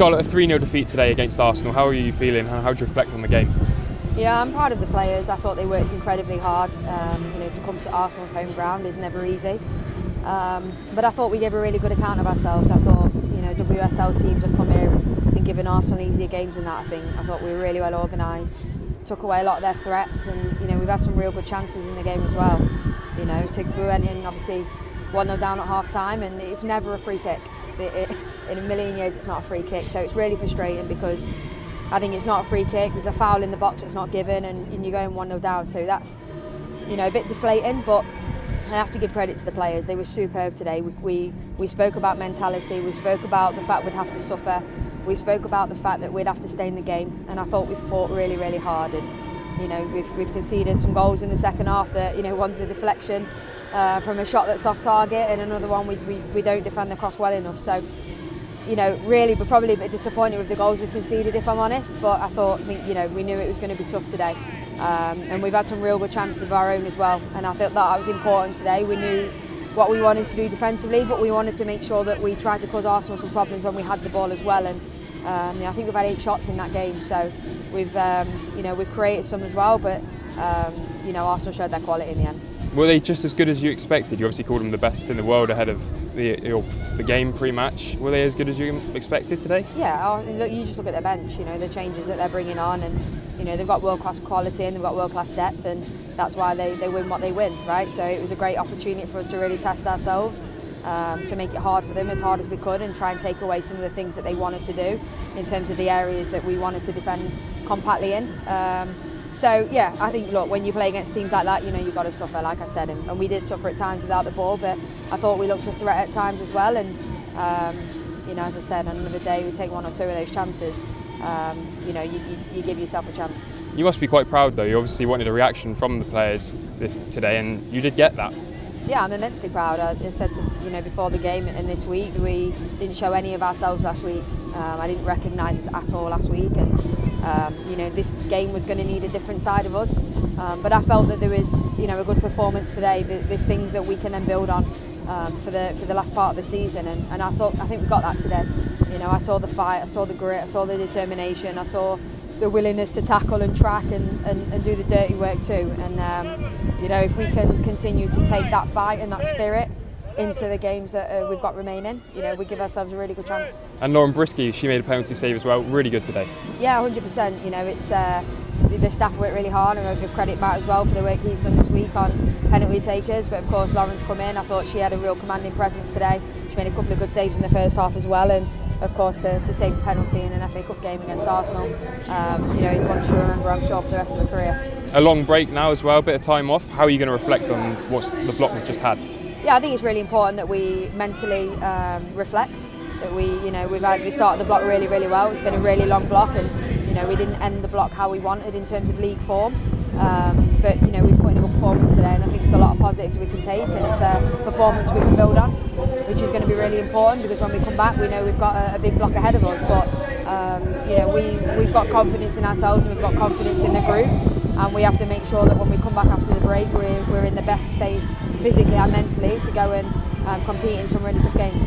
Charlotte, a 3-0 defeat today against Arsenal. How are you feeling? How do you reflect on the game? Yeah, I'm proud of the players. I thought they worked incredibly hard. To come to Arsenal's home ground is never easy. But I thought we gave a really good account of ourselves. I thought, WSL teams have come here and given Arsenal easier games than that. I thought we were really well organised, took away a lot of their threats, and we've had some real good chances in the game as well. We went in obviously 1-0 down at half time, and it's never a free kick. In a million years it's not a free kick, so it's really frustrating because I think it's not a free kick. There's a foul in the box that's not given, and you're going 1-0 down, so that's a bit deflating. But I have to give credit to the players. They were superb today. We spoke about mentality, we spoke about the fact we'd have to suffer, we spoke about the fact that we'd have to stay in the game, and I thought we fought really, really hard. And we've conceded some goals in the second half that one's a deflection from a shot that's off target, and another one we don't defend the cross well enough. So really we're probably a bit disappointed with the goals we've conceded, if I'm honest, but I we knew it was going to be tough today, and we've had some real good chances of our own as well, and I felt that was important today. We knew what we wanted to do defensively, but we wanted to make sure that we tried to cause Arsenal some problems when we had the ball as well, and I think we've had 8 shots in that game, so we've created some as well, but Arsenal showed their quality in the end. Were they just as good as you expected? You obviously called them the best in the world ahead of the game pre-match. Were they as good as you expected today? Yeah, look, you just look at their bench, the changes that they're bringing on, and they've got world-class quality and they've got world-class depth, and that's why they win what they win, right? So it was a great opportunity for us to really test ourselves, to make it hard for them, as hard as we could, and try and take away some of the things that they wanted to do in terms of the areas that we wanted to defend compactly in. So yeah, I think, look, when you play against teams like that, you've got to suffer, like I said, and we did suffer at times without the ball, but I thought we looked a threat at times as well, and as I said, on another day we take 1 or 2 of those chances, you give yourself a chance. You must be quite proud though. You obviously wanted a reaction from the players today, and you did get that. Yeah, I'm immensely proud. I said before the game and this week, we didn't show any of ourselves last week. I didn't recognise us at all last week, and this game was going to need a different side of us. But I felt that there was a good performance today. There's things that we can then build on for the last part of the season, and I think we got that today. I saw the fight, I saw the grit, I saw the determination, I saw the willingness to tackle and track and do the dirty work too. And if we can continue to take that fight and that spirit into the games that we've got remaining, we give ourselves a really good chance. And Lauren Brisky, she made a penalty save as well, really good today. Yeah, 100%. It's the staff work really hard, and I give credit Matt as well for the work he's done this week on penalty takers. But of course, Lauren's come in. I thought she had a real commanding presence today. She made a couple of good saves in the first half as well, and of course to save a penalty in an FA Cup game against Arsenal, is one she'll remember, I'm sure, for the rest of her career. A long break now as well, a bit of time off. How are you going to reflect on what's the block we've just had? Yeah, I think it's really important that we mentally reflect. That we started the block really, really well. It's been a really long block, and we didn't end the block how we wanted in terms of league form. But we've put in a good performance today, and I think there's a lot of positives we can take, and it's a performance we can build on, which is going to be really important, because when we come back, we know we've got a big block ahead of us. But we've got confidence in ourselves, and we've got confidence in the group, and we have to make sure that when we come back after the break, we're in the best space physically and mentally to go and compete in some really tough games.